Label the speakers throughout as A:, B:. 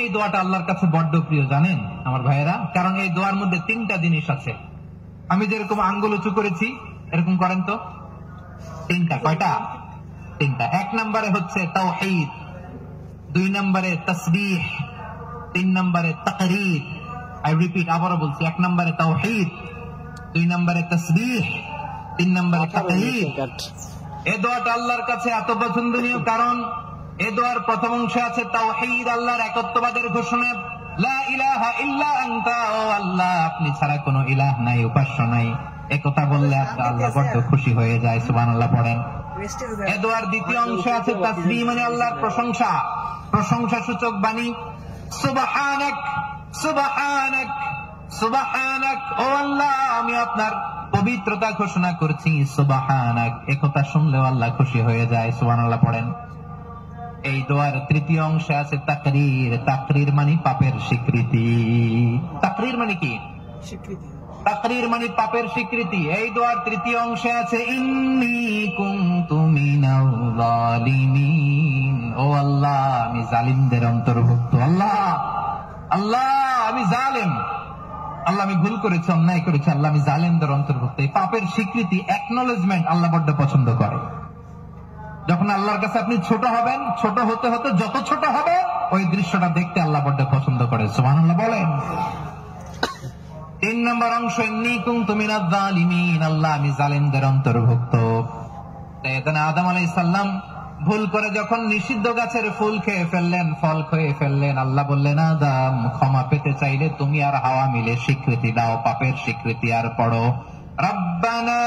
A: এই দোয়াটা আল্লাহর কাছে বড্ড প্রিয় জানেন আমার ভাইয়েরা? কারণ এই দোয়ার মধ্যে 3টা জিনিস আছে। আমি যেরকম আঙ্গুল উঁচু করেছি এরকম করেন তো। 3টা। কয়টা? 3টা। 1 নম্বরে হচ্ছে তাওহীদ, 2 নম্বরে তাসবিহ, 3 নম্বরে তাকরীর। আই রিপিট, আবারও বলছি, 1 নম্বরে তাওহীদ, 2 নম্বরে তাসবিহ, 3 নম্বরে তাকরীর। এই দোয়াটা আল্লাহর কাছে এত পছন্দনীয় কারণ এই দোয়ার প্রথম অংশে আছে তাওহীদ, আল্লাহর একত্ববাদের ঘোষণা। লা ইলাহা ইল্লা আনতা, ও আল্লাহ আপনি ছাড়া কোনো ইলাহ নাই, উপাস্য নাই। একথা বললে আল্লাহ বড্ড খুশি হয়ে যায়। সুবহানাল্লাহ পড়েন। এই দোয়ার দ্বিতীয় অংশে আছে তাসবিহ, মানে আল্লাহর প্রশংসা, প্রশংসা সূচক বাণী। সুবহানাক সুবহানাক সুবহানাক, ও আল্লাহ আমি আপনার পবিত্রতা ঘোষণা করছি। সুবহানাক, একথা শুনলেও আল্লাহ খুশি হয়ে যায়। সুবহানাল্লাহ পড়েন। এই দোয়ার তৃতীয় অংশে আছে তাকরীর, তাকরীর মানে পাপের স্বীকৃতি। তাকরীর মানে কি? স্বীকৃতি। তাকরীর মানে পাপের স্বীকৃতি। এই দোয়ার তৃতীয় অংশে আছে ইন্নী কুনতু মিনাল যালিমিন, ও আল্লাহ আমি জালিমদের অন্তর্ভুক্ত। আল্লাহ আল্লাহ আমি জালেম, আল্লাহ আমি ভুল করেছি, অন্যায় করেছি, আল্লাহ আমি জালেমদের অন্তর্ভুক্ত। এই পাপের স্বীকৃতি, অ্যাকনলেজমেন্ট আল্লাহ বড্ড পছন্দ করে। যখন আল্লাহর কাছে আপনি ছোট হবেন, ছোট হতে হতে যত ছোট হবে ওই দৃশ্যটা দেখতে আল্লাহ বড্ড পছন্দ করে। সুবহানাল্লাহ বলেন। 3 নম্বর অংশ ইন্নী কুনতু মিনাজ যালিমিন, আল্লাহ আমি জালিমদের অন্তর্ভুক্ত। সাইয়েদনা আদম আলাইহিস সালাম ভুল করে যখন নিষিদ্ধ গাছের ফুল খেয়ে ফেললেন, ফল খেয়ে ফেললেন, আল্লাহ বললেন আদম ক্ষমা পেতে চাইলে তুমি আর হাওয়া মিলে স্বীকৃতি দাও, পাপের স্বীকৃতি। আর পড়ো রব্বানা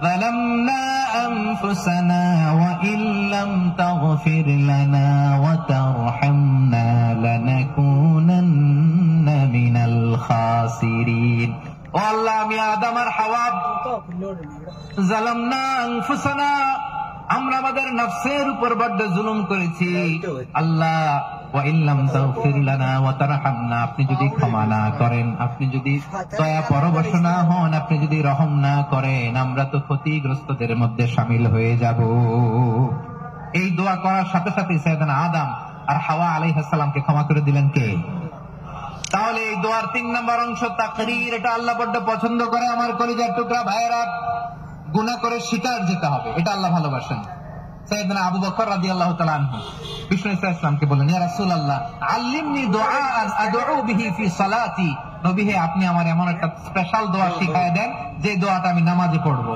A: যালামনা আনফুসানা ওয়া ইল্লাম তাগফির লানা ওয়া তারহামনা লানাকুনান্না মিনাল খাসিরিন। ও আল্লাহ আমি আদম আর হাওয়া যালামনা আনফুসানা, আমরা আমাদের নফসের উপর বড্ড জুলুম করেছি। আল্লাহ ওয়া ইল্লাম তাগফির লানা ওয়া তারহামনা, আপনি যদি ক্ষমা না করেন, আপনি যদি দয়া পরবশ না হন, আপনি যদি রহম না করেন, আমরা তো ক্ষতিগ্রস্তদের মধ্যে শামিল হয়ে যাব। এই দোয়া করার সাথে সাথে সাইয়েদনা আদম আর হাওয়া আলাইহিস সালামকে ক্ষমা করে দিলেন কে? তাহলে এই দোয়ার 3 নম্বর অংশ তাকরীর, এটা আল্লাহ বড্ড পছন্দ করে। আমার কলিজার টুকরা ভাইয়েরা, গুনাহ করে শিকার যেতে হবে, এটা আল্লাহ ভালোবাসেন। সাইয়েদনা আবু বকর রাদিয়াল্লাহু তাআলা আনহু বিষ্ণু ইসলামকে বললেন, ইয়া রাসূলুল্লাহ আল্লিমনি দুআআন আদউ বিহি ফি সালাতি, নবী হে আপনি আমার এমন একটা স্পেশাল দোয়া শিখায় দেন যে দোয়াটা আমি নামাজে পড়ব।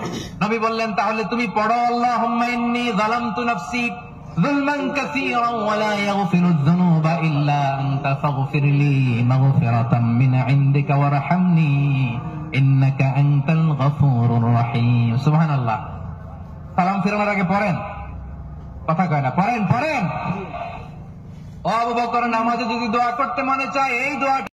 A: নবী বললেন, তাহলে তুমি পড়ো আল্লাহুম্মা ইন্নী যালামতু নাফসি যুলমান কাসীরান ওয়া লা ইয়াগফিরুয যুনুবা ইল্লা আনতা ফাগফিরলি মাগফিরাতাম মিন ইনদিকা ওয়ারহামনি ইন্নাকা আনতাল গফুরুর রহিম। সুবহানাল্লাহ। সালাম ফিরানোর আগে পড়েন, কথা কয় না, পড়েন পড়েন। ও আবু বকর, নামাজে যদি দোয়া করতে মনে চায় এই দোয়া